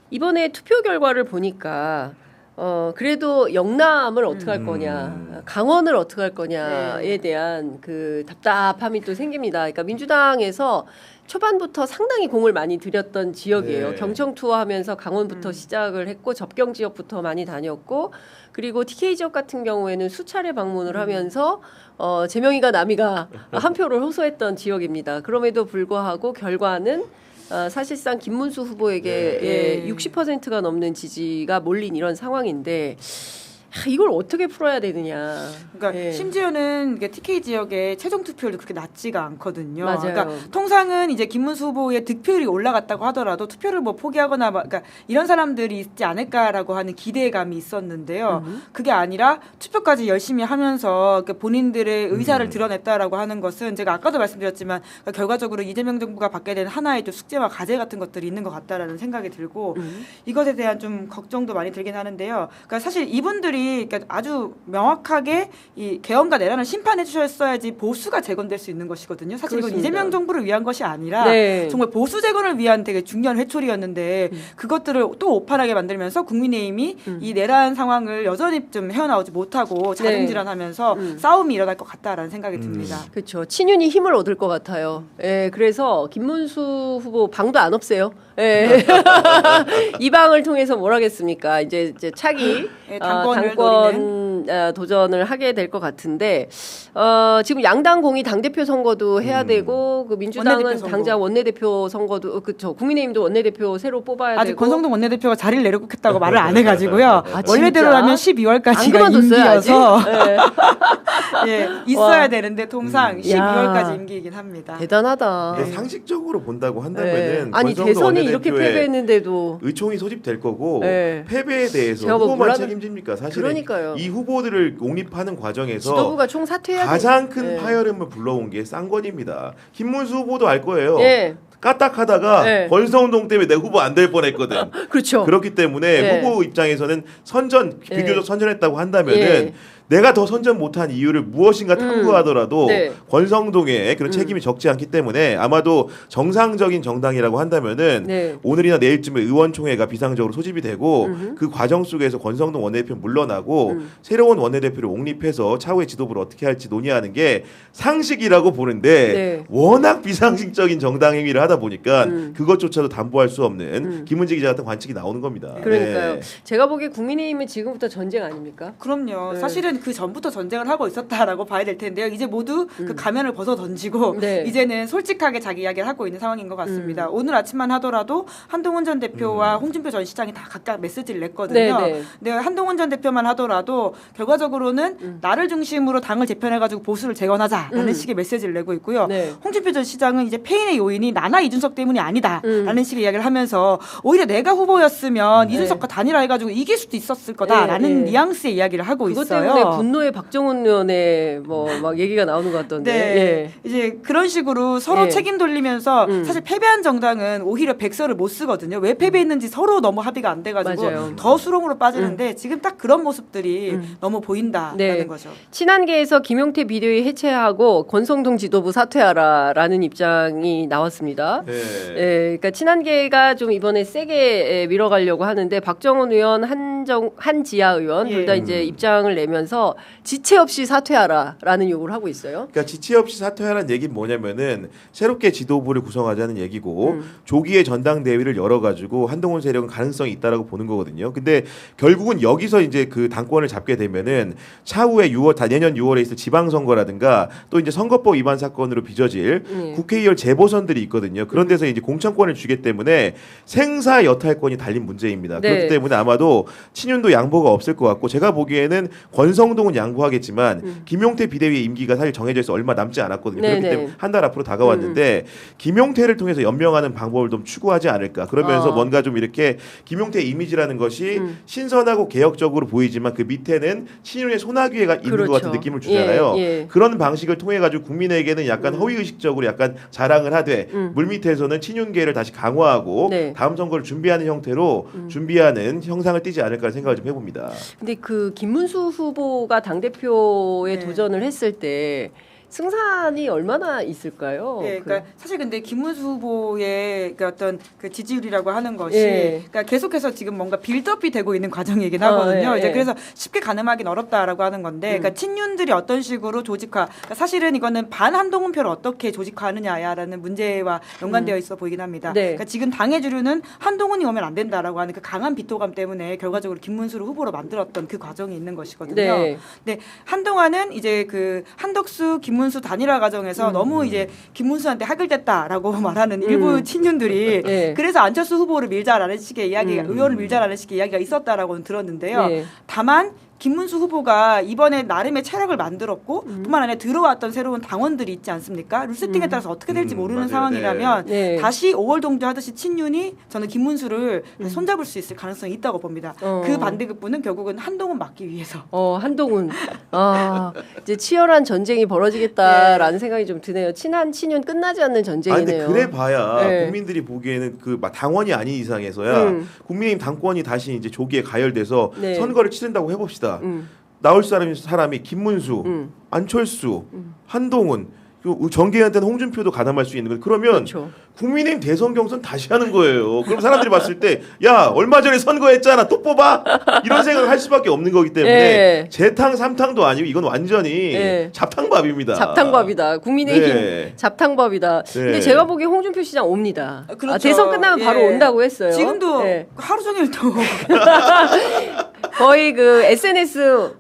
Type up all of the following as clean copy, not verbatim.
이번에 투표 결과를 보니까 그래도 영남을 어떻게 할 거냐, 강원을 어떻게 할 거냐에 대한 그 답답함이 또 생깁니다. 그러니까 민주당에서 초반부터 상당히 공을 많이 들였던 지역이에요. 네. 경청 투어하면서 강원부터 시작을 했고 접경 지역부터 많이 다녔고 그리고 TK 지역 같은 경우에는 수차례 방문을 하면서 재명이가 남이가 한 표를 호소했던 지역입니다. 그럼에도 불구하고 결과는 사실상 김문수 후보에게 60%가 넘는 지지가 몰린 이런 상황인데 이걸 어떻게 풀어야 되느냐. 그러니까 심지어는 TK 지역의 최종 투표율도 그렇게 낮지가 않거든요. 맞아요. 그러니까 통상은 이제 김문수 후보의 득표율이 올라갔다고 하더라도 투표를 뭐 포기하거나 그러니까 이런 사람들이 있지 않을까라고 하는 기대감이 있었는데요. 그게 아니라 투표까지 열심히 하면서 본인들의 의사를 드러냈다라고 하는 것은 제가 아까도 말씀드렸지만 그러니까 결과적으로 이재명 정부가 받게 된 하나의 또 숙제와 과제 같은 것들이 있는 것 같다라는 생각이 들고 이것에 대한 좀 걱정도 많이 들긴 하는데요. 그러니까 사실 이분들이 그러니까 아주 명확하게 이 개헌과 내란을 심판해 주셨어야지 보수가 재건될 수 있는 것이거든요. 사실 이건 이재명 정부를 위한 것이 아니라 정말 보수 재건을 위한 되게 중요한 회초리였는데 그것들을 또 오판하게 만들면서 국민의힘이 이 내란 상황을 여전히 좀 헤어나오지 못하고 자중질환하면서 싸움이 일어날 것 같다라는 생각이 듭니다. 그렇죠. 친윤이 힘을 얻을 것 같아요. 그래서 김문수 후보 방도 안 없애요. 이 방을 통해서 뭘 하겠습니까? 이제 차기 당권 도전을 하게 될 것 같은데 지금 양당 공이 당대표 선거도 해야 되고 그 민주당은 당장 원내대표 선거도 그렇죠. 국민의힘도 원내대표 새로 뽑아야 아직 되고 권성동 원내대표가 자리를 내려놓겠다고 말을 안 해가지고요. 원래대로라면 12월까지가 임기여서 있어야 되는데 통상 12월까지 임기이긴 합니다. 대단하다. 상식적으로 본다고 한다면은 아니 대선이 이렇게 패배했는데도 의총이 소집될 거고 네. 패배에 대해서 뭐 후보만 책임집니까? 사실은 그러니까요. 이 후보들을 옹립하는 과정에서 지도부가 총사퇴해야 가장 큰 파열음을 불러온 게 쌍권입니다. 김문수 후보도 알 거예요. 네. 까딱하다가 권성동 때문에 내 후보 안 될 뻔했거든. 그렇죠. 그렇기 때문에 후보 입장에서는 비교적 선전했다고 한다면은 내가 더 선전 못한 이유를 무엇인가 탐구하더라도 권성동의 그런 책임이 적지 않기 때문에 아마도 정상적인 정당이라고 한다면은 오늘이나 내일쯤에 의원총회가 비상적으로 소집이 되고 그 과정 속에서 권성동 원내대표 물러나고 새로운 원내대표를 옹립해서 차후의 지도부를 어떻게 할지 논의하는 게 상식이라고 보는데 워낙 비상식적인 정당 행위를 하다 보니까 그것조차도 담보할 수 없는 김은지 기자 같은 관측이 나오는 겁니다. 그러니까요. 제가 보기에 국민의힘은 지금부터 전쟁 아닙니까? 그럼요. 사실은 그 전부터 전쟁을 하고 있었다라고 봐야 될 텐데요. 이제 모두 그 가면을 벗어 던지고 이제는 솔직하게 자기 이야기를 하고 있는 상황인 것 같습니다. 오늘 아침만 하더라도 한동훈 전 대표와 홍준표 전 시장이 다 각각 메시지를 냈거든요. 근데 한동훈 전 대표만 하더라도 결과적으로는 나를 중심으로 당을 재편해가지고 보수를 재건하자라는 식의 메시지를 내고 있고요. 홍준표 전 시장은 이제 패인의 요인이 나나 이준석 때문이 아니다라는 식의 이야기를 하면서 오히려 내가 후보였으면 이준석과 단일화해가지고 이길 수도 있었을 거다라는 뉘앙스의 이야기를 하고 그것 있어요. 때문에 분노의 박정훈 의원의 막 얘기가 나오는 것 같던데. 이제 그런 식으로 서로 책임 돌리면서 사실 패배한 정당은 오히려 백서를 못 쓰거든요. 왜 패배했는지 서로 너무 합의가 안 돼가지고 더 수렁으로 빠지는데 지금 딱 그런 모습들이 너무 보인다라는 거죠. 친한계에서 김용태 비대위 해체하고 권성동 지도부 사퇴하라라는 입장이 나왔습니다. 그러니까 친한계가 좀 이번에 세게 밀어가려고 하는데 박정훈 의원, 한지아 의원 둘 다 이제 입장을 내면서 지체 없이 사퇴하라라는 요구를 하고 있어요. 그러니까 지체 없이 사퇴하라는 얘기는 뭐냐면은 새롭게 지도부를 구성하자는 얘기고 조기에 전당대회를 열어가지고 한동훈 세력은 가능성이 있다라고 보는 거거든요. 근데 결국은 여기서 이제 그 당권을 잡게 되면은 차후에 내년 6월에 있을 지방선거라든가 또 이제 선거법 위반 사건으로 빚어질 국회의원 재보선들이 있거든요. 그런 데서 이제 공천권을 주기 때문에 생사 여탈권이 달린 문제입니다. 그렇기 때문에 아마도 친윤도 양보가 없을 것 같고 제가 보기에는 권성동은 양보하겠지만 김용태 비대위의 임기가 사실 정해져 있어 얼마 남지 않았거든요. 그렇기 때문에 한 달 앞으로 다가왔는데 김용태를 통해서 연명하는 방법을 좀 추구하지 않을까. 그러면서 뭔가 좀 이렇게 김용태 이미지라는 것이 신선하고 개혁적으로 보이지만 그 밑에는 친윤의 소나귀가 있는 것 같은 느낌을 주잖아요. 그런 방식을 통해 가지고 국민에게는 약간 허위의식적으로 약간 자랑을 하되 물밑에서는 친윤계를 다시 강화하고 다음 선거를 준비하는 형태로 준비하는 형상을 띠지 않을까 생각을 좀 해봅니다. 근데 그 김문수 후보가 당대표에 도전을 했을 때 승산이 얼마나 있을까요? 예, 그러니까 사실 근데 김문수 후보의 그 어떤 그 지지율이라고 하는 것이 예. 그러니까 계속해서 지금 뭔가 빌드업이 되고 있는 과정이긴 하거든요. 예, 이제 예. 그래서 쉽게 가늠하기는 어렵다라고 하는 건데, 그러니까 친윤들이 어떤 식으로 조직화, 그러니까 사실은 이거는 반 한동훈표를 어떻게 조직화하느냐야라는 문제와 연관되어 있어 보이긴 합니다. 네. 그러니까 지금 당의 주류는 한동훈이 오면 안 된다라고 하는 그 강한 비토감 때문에 결과적으로 김문수를 후보로 만들었던 그 과정이 있는 것이거든요. 네. 근데 한동안은 이제 그 한덕수 김문수 단일화 과정에서 너무 이제 김문수한테 하글됐다라고 말하는 일부 친윤들이 네. 그래서 안철수 후보를 밀자라는 식의 이야기가 의원을 밀자라는 식의 이야기가 있었다라고는 들었는데요. 네. 다만 김문수 후보가 이번에 나름의 체력을 만들었고 뿐만 아니라 들어왔던 새로운 당원들이 있지 않습니까? 룰세팅에 따라서 어떻게 될지 모르는 맞아요. 상황이라면 네. 다시 5월 동조하듯이 친윤이 저는 김문수를 손잡을 수 있을 가능성이 있다고 봅니다. 그 반대급부는 결국은 한동훈 막기 위해서. 한동훈. 이제 치열한 전쟁이 벌어지겠다라는 생각이 좀 드네요. 친한 친윤 끝나지 않는 전쟁이네요. 근데 그래 봐야 네. 국민들이 보기에는 그 막 당원이 아닌 이상에서야 국민의힘 당권이 다시 이제 조기에 가열돼서 네. 선거를 치른다고 해봅시다. 나올 사람이 김문수, 안철수, 한동훈, 그리고 정계한테는 홍준표도 가담할 수 있는 거. 그러면 그렇죠. 국민의힘 대선 경선 다시 하는 거예요. 그럼 사람들이 봤을 때, 야 얼마 전에 선거했잖아, 또 뽑아? 이런 생각을 할 수밖에 없는 거기 때문에 네. 재탕 삼탕도 아니고 이건 완전히 네. 잡탕밥입니다. 잡탕밥이다. 국민의힘 네. 잡탕밥이다. 근데 네. 제가 보기에 홍준표 시장 옵니다. 그렇죠. 대선 끝나면 바로 예. 온다고 했어요. 지금도 네. 하루 종일 또 거의 그 SNS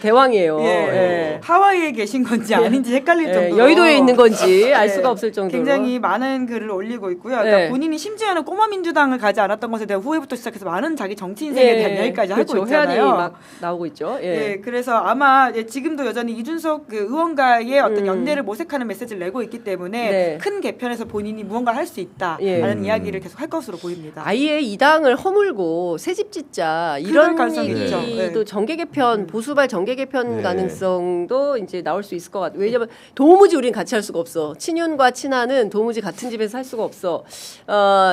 대왕이에요. 예. 예. 하와이에 계신 건지 아닌지 헷갈릴 예, 정도로 여의도에 있는 건지 알 예. 수가 없을 정도로 굉장히 많은 글을 올리고 있고요. 네. 그러니까 본인이 심지어는 꼬마 민주당을 가지 않았던 것에 대한 후회부터 시작해서 많은 자기 정치 인생에 대한 이야기까지 그렇죠. 하고 있잖아요. 회한이 막 나오고 있죠. 예. 예, 그래서 아마 지금도 여전히 이준석 그 의원과의 어떤 연대를 모색하는 메시지를 내고 있기 때문에 네. 큰 개편에서 본인이 무언가를 할 수 예. 있다라는 이야기를 계속 할 것으로 보입니다. 아예 이 당을 허물고 새집 짓자 그럴 이런 가능성이 얘기도 있죠. 네. 정계 개편 보수발 정계 개편 네. 가능성도 이제 나올 수 있을 것 같아요. 왜냐하면 도무지 우리는 같이 할 수가 없어. 친윤과 친한은 도무지 같은 집에서 살 수가 없어.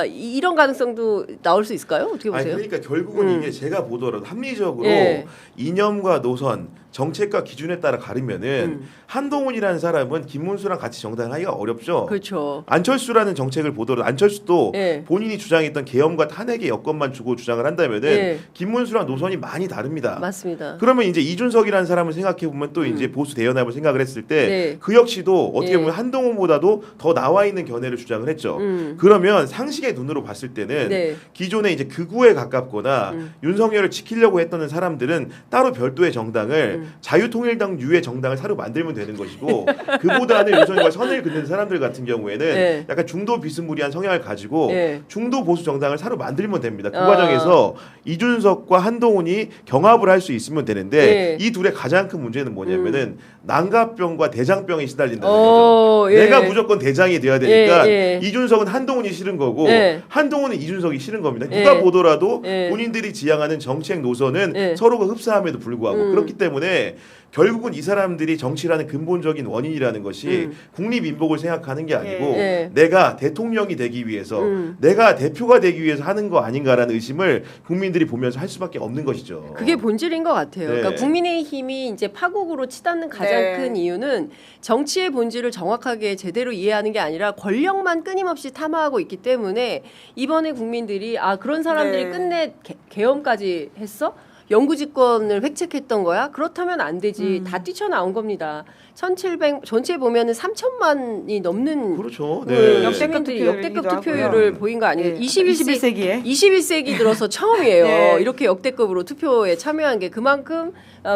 이런 가능성도 나올 수 있을까요? 어떻게 아니 보세요? 그러니까 결국은 이게 제가 보더라도 합리적으로 예. 이념과 노선, 정책과 기준에 따라 가르면은 한동훈이라는 사람은 김문수랑 같이 정당하기가 어렵죠. 그렇죠. 안철수라는 정책을 보더라도 안철수도 예. 본인이 주장했던 계엄과 탄핵의 여건만 주고 주장을 한다면은 예. 김문수랑 노선이 많이 다릅니다. 맞습니다. 그러면 이제 이준석이라는 사람을 생각해 보면 또 이제 보수 대연합을 생각을 했을 때 네. 그 역시도 어떻게 예. 보면 한동훈보다도 더 나와 있는 견해를 주장을 했죠. 그러면 상식의 눈으로 봤을 때는 네. 기존에 이제 극우에 가깝거나 윤석열을 지키려고 했던 사람들은 따로 별도의 정당을 자유통일당 유의 정당을 새로 만들면 되는 것이고 그보다는 윤석열과 선을 긋는 사람들 같은 경우에는 네. 약간 중도 비스무리한 성향을 가지고 네. 중도 보수 정당을 새로 만들면 됩니다. 그 아. 과정에서 이준석과 한동훈이 경합을 할 수 있으면 되는데 네. 이 둘의 가장 큰 문제는 뭐냐면은 난가병과 대장병에 시달린다는 거죠. 예. 내가 무조건 대장이 돼야 되니까 예. 이준석은 한동훈이 싫은 거고 예. 한동훈은 이준석이 싫은 겁니다. 예. 누가 보더라도 예. 본인들이 지향하는 정책 노선은 예. 서로가 흡사함에도 불구하고 그렇기 때문에 결국은 이 사람들이 정치라는 근본적인 원인이라는 것이 국립인복을 생각하는 게 아니고 예. 내가 대통령이 되기 위해서 내가 대표가 되기 위해서 하는 거 아닌가라는 의심을 국민들이 보면서 할 수밖에 없는 것이죠. 그게 본질인 것 같아요. 네. 그러니까 국민의힘이 이제 파국으로 치닫는 가장 네. 큰 이유는 정치의 본질을 정확하게 제대로 이해하는 게 아니라 권력만 끊임없이 탐하고 있기 때문에 이번에 국민들이 그런 사람들이 네. 끝내 계엄까지 했어? 영구집권을 획책했던 거야? 그렇다면 안 되지. 다 뛰쳐나온 겁니다. 1700 전체 보면은 3천만이 넘는 그렇죠. 그 네. 역대급 역대급 투표율이기도 투표율을 하고요. 보인 거 아니에요? 네. 21세기에 21세기에 21세기 들어서 처음이에요. 네. 이렇게 역대급으로 투표에 참여한 게 그만큼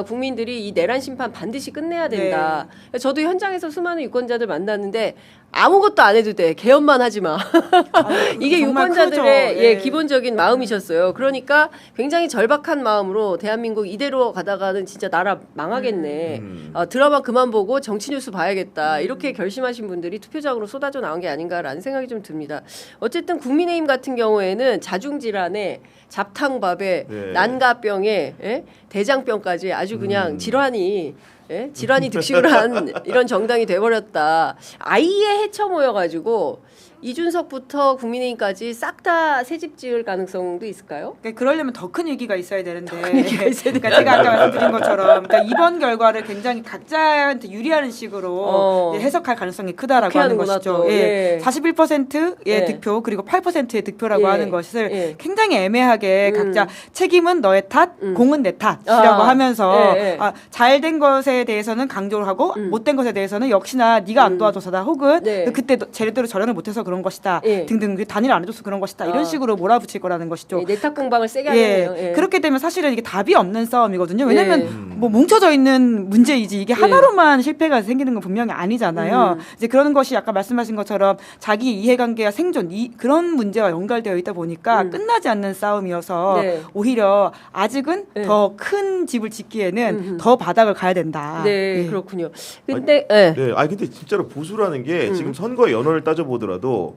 국민들이 이 내란 심판 반드시 끝내야 된다. 저도 현장에서 수많은 유권자들 만났는데 아무것도 안 해도 돼. 개헌만 하지 마. 이게 정말 유권자들의 크죠. 예. 기본적인 마음이셨어요. 그러니까 굉장히 절박한 마음으로 대한민국 이대로 가다가는 진짜 나라 망하겠네. 드라마 그만 보고 정치 뉴스 봐야겠다. 이렇게 결심하신 분들이 투표장으로 쏟아져 나온 게 아닌가라는 생각이 좀 듭니다. 어쨌든 국민의힘 같은 경우에는 자중질환에 잡탕밥에 네. 난가병에 대장병까지 아주 그냥 질환이 질환이 득실을 한 이런 정당이 돼버렸다. 아예 헤쳐 모여가지고 이준석부터 국민의힘까지 싹 다 새집 지을 가능성도 있을까요? 그러니까 그러려면 더 큰 위기가 있어야 되는데. 위기가 있어야 그러니까 제가 아까 말씀드린 것처럼 그러니까 이번 결과를 굉장히 각자한테 유리하는 식으로 이제 해석할 가능성이 크다라고 하는 것이죠. 예. 41%의 예. 득표 그리고 8%의 득표라고 예. 하는 것을 예. 굉장히 애매하게 각자 책임은 너의 탓, 공은 내 탓이라고 아. 하면서 예, 예. 잘된 것에 대해서는 강조를 하고 못된 것에 대해서는 역시나 네가 안 도와줘서다 혹은 네. 그때 제대로 절연을 못해서 그런 것이다 예. 등등 단일 안 해줘서 그런 것이다 이런 식으로 몰아붙일 거라는 것이죠. 내탁 공방을 세게 예. 하네요. 예. 그렇게 되면 사실은 이게 답이 없는 싸움이거든요. 왜냐면 예. 뭐 뭉쳐져 있는 문제이지 이게 하나로만 실패가 생기는 건 분명히 아니잖아요. 이제 그런 것이 아까 말씀하신 것처럼 자기 이해관계와 생존 그런 문제와 연결되어 있다 보니까 끝나지 않는 싸움이어서 네. 오히려 아직은 네. 더 큰 집을 짓기에는 더 바닥을 가야 된다. 네, 예. 그렇군요. 근데 예. 네, 아니 근데 진짜로 보수라는 게 지금 선거의 연원을 따져보더라도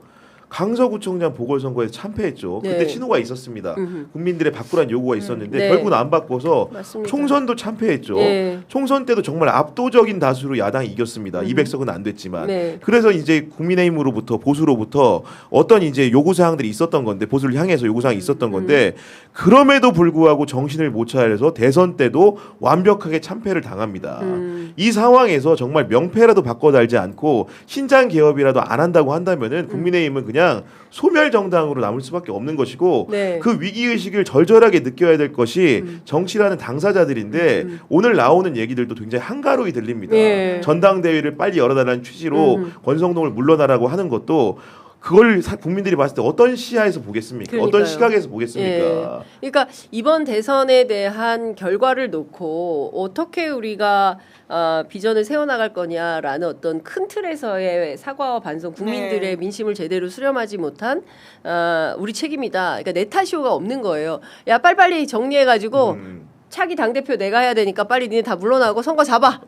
강서구청장 보궐선거에서 참패했죠. 네. 그때 신호가 있었습니다. 국민들의 바꾸라는 요구가 있었는데 네. 결국은 안 바꿔서 맞습니다. 총선도 참패했죠. 네. 총선 때도 정말 압도적인 다수로 야당이 이겼습니다. 200석은 안 됐지만. 네. 그래서 이제 국민의힘으로부터 보수로부터 어떤 이제 요구 사항들이 있었던 건데 보수를 향해서 요구 사항이 있었던 건데 그럼에도 불구하고 정신을 못 차려서 대선 때도 완벽하게 참패를 당합니다. 이 상황에서 정말 명패라도 바꿔 달지 않고 신장 개업이라도 안 한다고 한다면은 국민의힘은 그냥 소멸 정당으로 남을 수밖에 없는 것이고 네. 그 위기 의식을 절절하게 느껴야 될 것이 정치라는 당사자들인데 오늘 나오는 얘기들도 굉장히 한가로이 들립니다. 네. 전당대회를 빨리 열어달라는 취지로 권성동을 물러나라고 하는 것도 그걸 국민들이 봤을 때 어떤 시야에서 보겠습니까? 그러니까요. 어떤 시각에서 보겠습니까? 예. 그러니까 이번 대선에 대한 결과를 놓고 어떻게 우리가 비전을 세워나갈 거냐라는 어떤 큰 틀에서의 사과와 반성, 국민들의 네. 민심을 제대로 수렴하지 못한 우리 책임이다. 그러니까 내 탓이오가 없는 거예요. 야 빨리빨리 정리해가지고 차기 당대표 내가 해야 되니까 빨리 니네 다 물러나고 선거 잡아.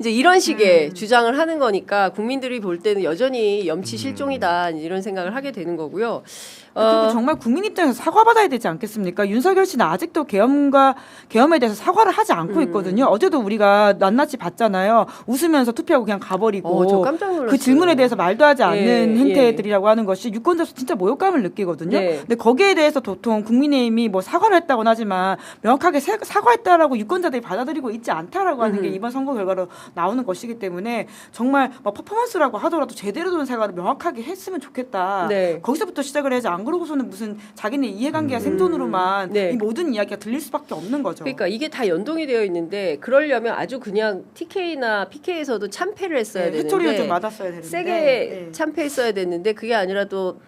이제 이런 식의 주장을 하는 거니까 국민들이 볼 때는 여전히 염치 실종이다. 이런 생각을 하게 되는 거고요. 그리고 정말 국민 입장에서 사과받아야 되지 않겠습니까? 윤석열 씨는 아직도 계엄에 대해서 사과를 하지 않고 있거든요. 어제도 우리가 낱낱이 봤잖아요. 웃으면서 투표하고 그냥 가버리고 저 깜짝 놀랐어요. 그 질문에 대해서 말도 하지 않는 예, 행태들이라고 하는 것이 유권자로서 진짜 모욕감을 느끼거든요. 네. 근데 거기에 대해서 도통 국민의힘이 뭐 사과를 했다고는 하지만 명확하게 사과했다라고 유권자들이 받아들이고 있지 않다라고 하는 게 이번 선거 결과로 나오는 것이기 때문에 정말 뭐 퍼포먼스라고 하더라도 제대로 된 사과를 명확하게 했으면 좋겠다. 네. 거기서부터 시작을 해야지 안 그러고서는 무슨 자기네 이해관계와 생존으로만 네. 이 모든 이야기가 들릴 수밖에 없는 거죠. 그러니까 이게 다 연동이 되어 있는데 그러려면 아주 그냥 TK나 PK에서도 참패를 했어야 되는데 회초리를 좀 맞았어야 되는데 세게 네. 참패했어야 됐는데 그게 아니라 또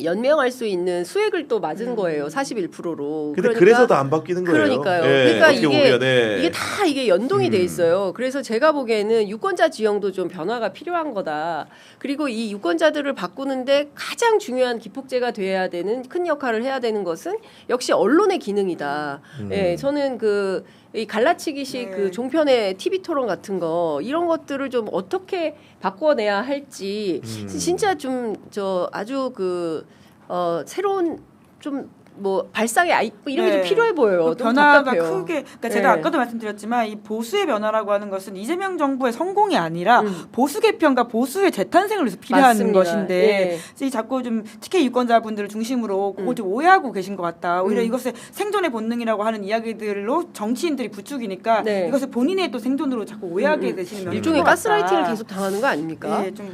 연명할 수 있는 수액을 또 맞은 거예요. 41%로. 근데 그래서 더 안 바뀌는 거예요. 그러니까요. 예, 그러니까 어떻게 보면, 예. 이게 다 이게 연동이 돼 있어요. 그래서 제가 보기에는 유권자 지형도 좀 변화가 필요한 거다. 그리고 이 유권자들을 바꾸는데 가장 중요한 기폭제가 돼야 되는 큰 역할을 해야 되는 것은 역시 언론의 기능이다. 예, 저는 이 갈라치기식 그 종편의 TV 토론 같은 거 이런 것들을 좀 어떻게 바꿔내야 할지 진짜 좀 아주 새로운 좀 뭐 발상의 이런 게 좀 필요해 보여요. 그 너무 변화가 답답해요. 크게 그러니까 제가 아까도 말씀드렸지만 이 보수의 변화라고 하는 것은 이제명 정부의 성공이 아니라 보수 개편과 보수의 재탄생을 위해서 필요한 맞습니다. 것인데 예. 이 자꾸 좀 TK 유권자분들을 중심으로 그걸 좀 오해하고 계신 것 같다. 오히려 이것을 생존의 본능이라고 하는 이야기들로 정치인들이 부추기니까 네. 이것을 본인의 또 생존으로 자꾸 오해하게 되시는 면이 일종의 있는 것 같다. 가스라이팅을 계속 당하는 거 아닙니까? 예, 좀